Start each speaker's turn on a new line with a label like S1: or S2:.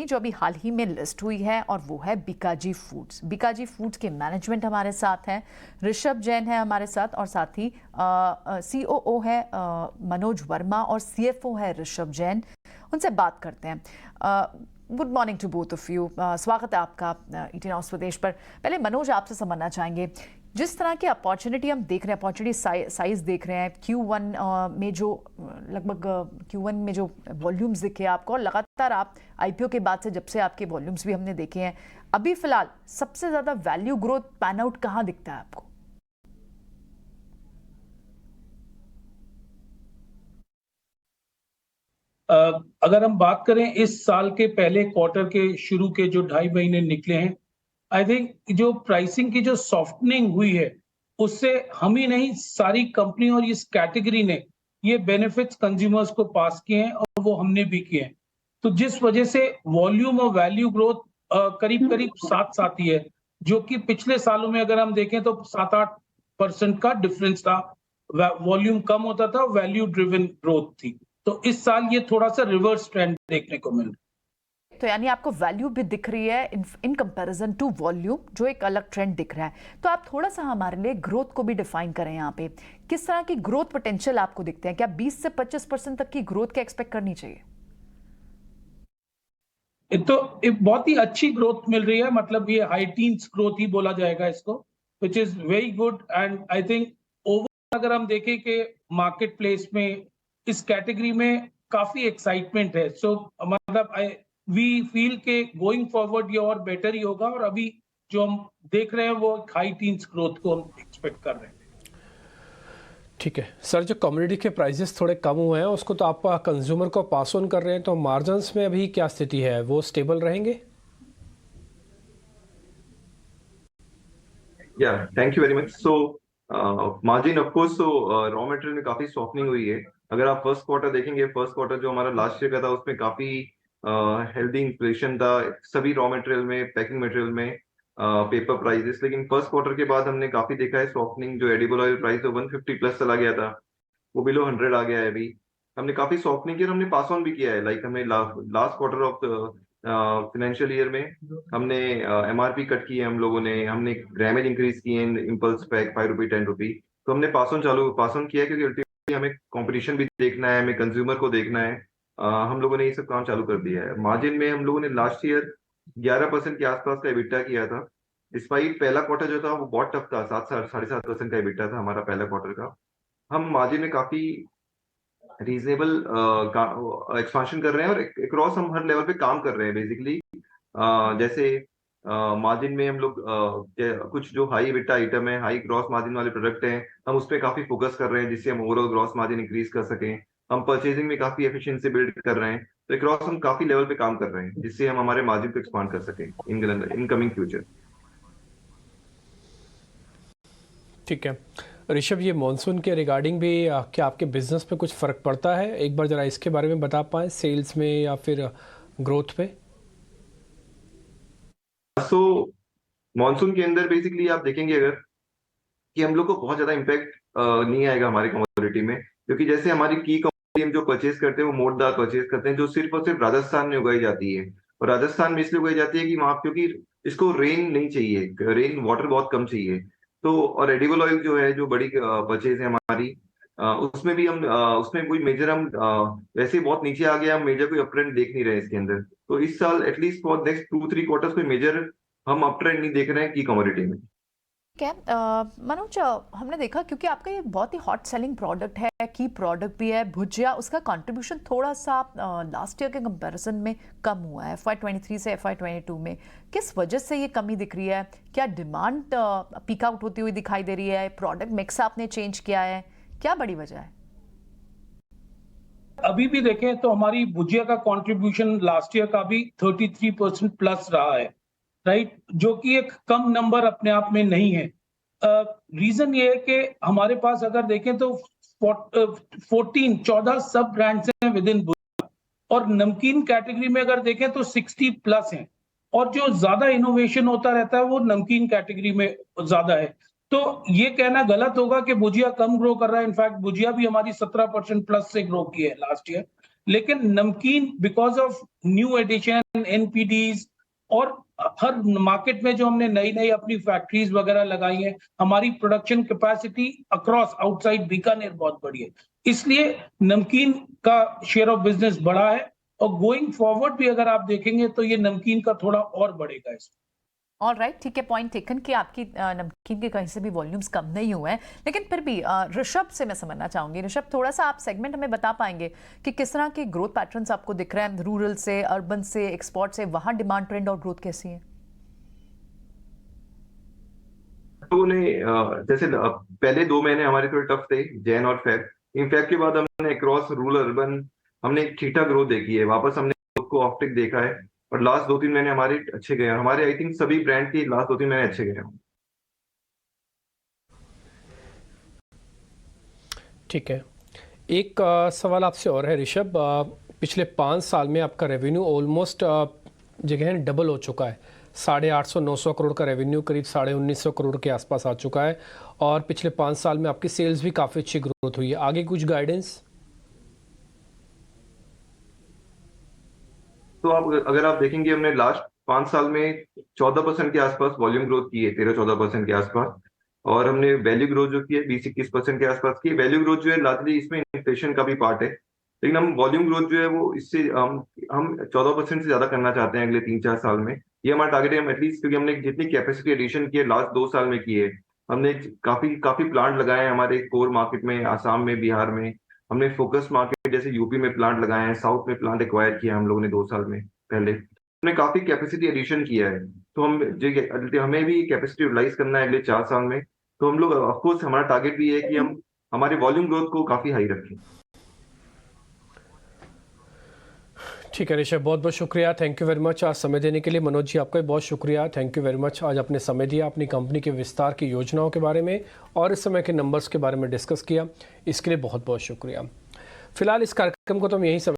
S1: जो अभी हाल ही में लिस्ट हुई है और वो है बीकाजी फूड्स। बीकाजी फूड्स के मैनेजमेंट हमारे साथ हैं, ऋषभ जैन है हमारे साथ और साथ ही COO है मनोज वर्मा और CFO है ऋषभ जैन। उनसे बात करते हैं। Good morning to both of you. स्वागत है आपका ET Now स्वदेश पर। पहले मनोज आपसे समझना चाहेंगे, जिस तरह की अपॉर्चुनिटी हम देख रहे हैं, अपॉर्चुनिटी साइज देख रहे हैं, Q1 में जो लगभग Q1 में जो वॉल्यूम्स दिखे आपको, और लगातार आप IPO के बाद से जब से आपके वॉल्यूम्स भी हमने देखे हैं, अभी फिलहाल सबसे ज्यादा वैल्यू ग्रोथ पैन आउट कहाँ दिखता है आपको?
S2: अगर हम बात करें इस साल के पहले क्वार्टर के शुरू के जो 2.5 महीने निकले हैं, आई थिंक जो प्राइसिंग की जो सॉफ्टनिंग हुई है, उससे हम ही नहीं सारी कंपनी और इस कैटेगरी ने ये बेनिफिट्स कंज्यूमर्स को पास किए हैं और वो हमने भी किए हैं। तो जिस वजह से वॉल्यूम और वैल्यू ग्रोथ करीब करीब साथ साथ ही है, जो कि पिछले सालों में अगर हम देखें तो 7-8% का डिफरेंस था। वॉल्यूम कम होता था, वैल्यू ड्रिवन ग्रोथ थी। तो इस साल ये थोड़ा सा रिवर्स ट्रेंड देखने को मिल रहा है।
S1: तो यानी आपको वैल्यू भी दिख रही है इन कंपैरिजन टू वॉल्यूम, जो एक अलग ट्रेंड दिख रहा है। तो आप थोड़ा सा हमारे लिए ग्रोथ को भी डिफाइन करें। यहाँ पे किस तरह की ग्रोथ पोटेंशियल आपको दिखते हैं? क्या 20 से 25% तक की ग्रोथ का एक्सपेक्ट करनी चाहिए?
S2: तो एक बहुत ही अच्छी ग्रोथ मिल रही है, मतलब ये हाई टीन्स ग्रोथ ही बोला जाएगा इसको, which is very good. And I think over अगर हम देखें कि मार्केट प्लेस में इस कैटेगरी में काफी एक्साइटमेंट है। सो मतलब वी फील के गोइंग फॉरवर्ड ये और बेटर ही होगा, और अभी जो हम देख रहे हैं वो हाई टीन्स ग्रोथ को हम एक्सपेक्ट कर रहे हैं।
S3: ठीक है सर, जो कम्युनिटी के प्राइसेस थोड़े कम हुए हैं उसको तो आप कंज्यूमर को पास ऑन कर रहे हैं, तो मार्जिन्स में अभी क्या स्थिति है, वो स्टेबल रहेंगे?
S4: Yeah, thank you very much. So, margin of course, so raw material में काफी सॉफ्टनिंग हुई है। अगर आप फर्स्ट क्वार्टर देखेंगे, फर्स्ट क्वार्टर जो हमारा लास्ट ईयर का था उसमें काफी हेल्दी इन्फ्लेशन था सभी रॉ मटेरियल में, पैकिंग मटेरियल में, पेपर प्राइसेस। लेकिन फर्स्ट क्वार्टर के बाद हमने काफी देखा है सॉफ्टनिंग। जो एडिबल ऑयल प्राइस 150 प्लस चला गया था, वो बिलो 100 आ गया है अभी। हमने काफी सॉफ्टनिंग की और हमने पास ऑन भी किया है। लाइक हमने last quarter of financial year में हमने MRP कट की है हम लोगों ने, हमने ग्रामेज इंक्रीज किए हैं, इम्पल्स पैक 5 रुपी 10 रुपी। तो हमने पास ऑन किया है, क्योंकि अल्टीमेटली हमें कंपटीशन भी देखना है, हमें कंज्यूमर को देखना है। हम लोगों ने ये सब काम चालू कर दिया है। मार्जिन में हम लोगों ने लास्ट ईयर 11% के आसपास का EBITDA किया था, डिस्पाइट पहला क्वार्टर जो था वो बहुत टफ था। 7-7.5% का EBITDA था हमारा पहला क्वार्टर का। हम मार्जिन में काफी रीजनेबल एक्सपांशन कर रहे हैं और अक्रॉस हम हर लेवल पे काम कर रहे हैं बेसिकली। जैसे मार्जिन में हम लोग कुछ जो हाई EBITDA आइटम है, हाई ग्रॉस मार्जिन वाले प्रोडक्ट हैं, हम उस पर काफी फोकस कर रहे हैं जिससे हम ओवरऑल ग्रॉस मार्जिन इंक्रीज कर सकें। हम परचेजिंग में काफी एफिशिएंसी बिल्ड कर रहे हैं। तो अक्रॉस हम काफी लेवल पे काम कर रहे हैं जिससे हम हमारे मार्जिन को एक्सपांड कर सकें इन कमिंग फ्यूचर।
S3: ठीक है ऋषभ, ये मॉनसून के रिगार्डिंग भी क्या आपके बिजनेस पे कुछ फ़र्क पड़ता है? एक बार ज़रा इसके बारे में बता पाएँ, सेल्स में या फिर ग्रोथ पे।
S4: सो मॉनसून के अंदर बेसिकली आप देखेंगे अगर कि हम लोग को बहुत ज्यादा इम्पैक्ट नहीं आएगा हमारी कमोडिटी में, क्योंकि जैसे हमारी की कमोडिटी हम जो परचेज करते हैं वो मोट दाल परचेज करते हैं, जो सिर्फ और सिर्फ राजस्थान में उगाई जाती है। और राजस्थान में इसलिए उगाई जाती है कि वहां क्योंकि इसको रेन नहीं चाहिए, रेन वाटर बहुत कम चाहिए। तो और एडिबल ऑयल जो है, जो बड़ी परचेज है हमारी, उसमें भी हम उसमें कोई मेजर हम वैसे ही बहुत नीचे आ गया, हम मेजर कोई अपट्रेंड देख नहीं रहे इसके अंदर। तो इस साल एटलीस्ट फॉर नेक्स्ट 2-3 क्वार्टर्स कोई मेजर हम अपट्रेंड नहीं देख रहे हैं की कमोडिटी में।
S1: क्या मनोज, हमने देखा क्योंकि आपका ये बहुत ही हॉट सेलिंग प्रोडक्ट है, की प्रोडक्ट भी है भुजिया, उसका कंट्रीब्यूशन थोड़ा सा लास्ट ईयर के कंपैरिजन में कम हुआ है FY23 से FY22 में। किस वजह से ये कमी दिख रही है? क्या डिमांड पीक आउट होती हुई दिखाई दे रही है? प्रोडक्ट मिक्स आपने चेंज किया है? क्या बड़ी वजह है?
S2: अभी भी देखें तो हमारी भुजिया का कंट्रीब्यूशन लास्ट ईयर का भी 33% प्लस रहा है, राइट, जो कि एक कम नंबर अपने आप में नहीं है। रीजन ये है कि हमारे पास अगर देखें तो 14 सब ब्रांड्स हैं विद इन भुजिया, और नमकीन कैटेगरी में अगर देखें तो 60 प्लस हैं, और जो ज्यादा इनोवेशन होता रहता है वो नमकीन कैटेगरी में ज्यादा है। तो ये कहना गलत होगा कि भुजिया कम ग्रो कर रहा है। इनफैक्ट भुजिया भी हमारी 17% प्लस से ग्रो की है लास्ट ईयर। लेकिन नमकीन बिकॉज ऑफ न्यू एडिशन एनपीडीज और हर मार्केट में जो हमने नई नई अपनी फैक्ट्रीज वगैरह लगाई हैं, हमारी production capacity across outside Bikaner बहुत बड़ी है, इसलिए नमकीन का शेयर ऑफ बिजनेस बढ़ा है और गोइंग फॉरवर्ड भी अगर आप देखेंगे तो ये नमकीन का थोड़ा और बढ़ेगा इसमें।
S1: ऑल राइट, ठीक है, पॉइंट टेकन कि आपकी नमकीन के कहीं से भी वॉल्यूम्स कम नहीं हुए हैं, लेकिन फिर भी ऋषभ से मैं समझना चाहूंगी। ऋषभ, थोड़ा सा आप सेगमेंट हमें बता पाएंगे कि किस तरह के ग्रोथ पैटर्न्स आपको दिख रहे हैं, रूरल से, अर्बन से, एक्सपोर्ट से, वहां डिमांड ट्रेंड और ग्रोथ कैसी है?
S4: तो जैसे पहले 2 महीने हमारे थोड़े टफ थे, जैन और फेब। इन फेब के बाद हमने क्रॉस रूरल अर्बन हमने एक ठीक ठाक ग्रोथ देखी है, वापस हमने ग्रोथ को ऑप्टिक देखा है और लास्ट 2-3 महीने हमारे अच्छे गए हैं। हमारे आई थिंक सभी ब्रांड की लास्ट 2-3 महीने अच्छे गए हैं।
S3: ठीक है, एक सवाल आपसे और है ऋषभ। पिछले 5 साल में आपका रेवेन्यू ऑलमोस्ट जगह है डबल हो चुका है, 850-900 करोड़ का रेवेन्यू करीब 1950 करोड़ के आसपास आ चुका है, और पिछले 5 साल में आपकी सेल्स भी काफ़ी अच्छी ग्रोथ हुई है। आगे कुछ गाइडेंस?
S4: तो अगर आप देखेंगे, हमने लास्ट 5 साल में 14% के आसपास वॉल्यूम ग्रोथ की है, 13-14% के आसपास, और हमने वैल्यू ग्रोथ जो की है 20-21% के आसपास की। वैल्यू ग्रोथ जो है लार्जली इसमें इन्फ्लेशन का भी पार्ट है, लेकिन हम वॉल्यूम ग्रोथ जो है वो इससे हम 14% से ज्यादा करना चाहते हैं अगले 3-4 साल में। ये हमारा टारगेट है, हम एटलीस्ट, क्योंकि हमने जितनी कैपेसिटी एडिशन की है लास्ट 2 साल में की है। हमने काफी काफी प्लांट लगाए हैं हमारे कोर मार्केट में, आसाम में, बिहार में। हमने फोकस मार्केट जैसे यूपी में प्लांट लगाए हैं, साउथ में प्लांट एक्वायर किया हम लोगों ने 2 साल में पहले। हमने काफी कैपेसिटी एडिशन किया है, तो हमें भी कैपेसिटी यूटिलाइज करना है अगले 4 साल में। तो हम लोग ऑफकोर्स हमारा टारगेट भी है कि हम हमारे वॉल्यूम ग्रोथ को काफी हाई रखें।
S3: ठीक है ऋषभ, बहुत बहुत शुक्रिया, थैंक यू वेरी मच आज समय देने के लिए। मनोज जी, आपका भी बहुत शुक्रिया, थैंक यू वेरी मच, आज आपने समय दिया, अपनी कंपनी के विस्तार की योजनाओं के बारे में और इस समय के नंबर्स के बारे में डिस्कस किया, इसके लिए बहुत बहुत शुक्रिया। फिलहाल इस कार्यक्रम को तो हम यहीं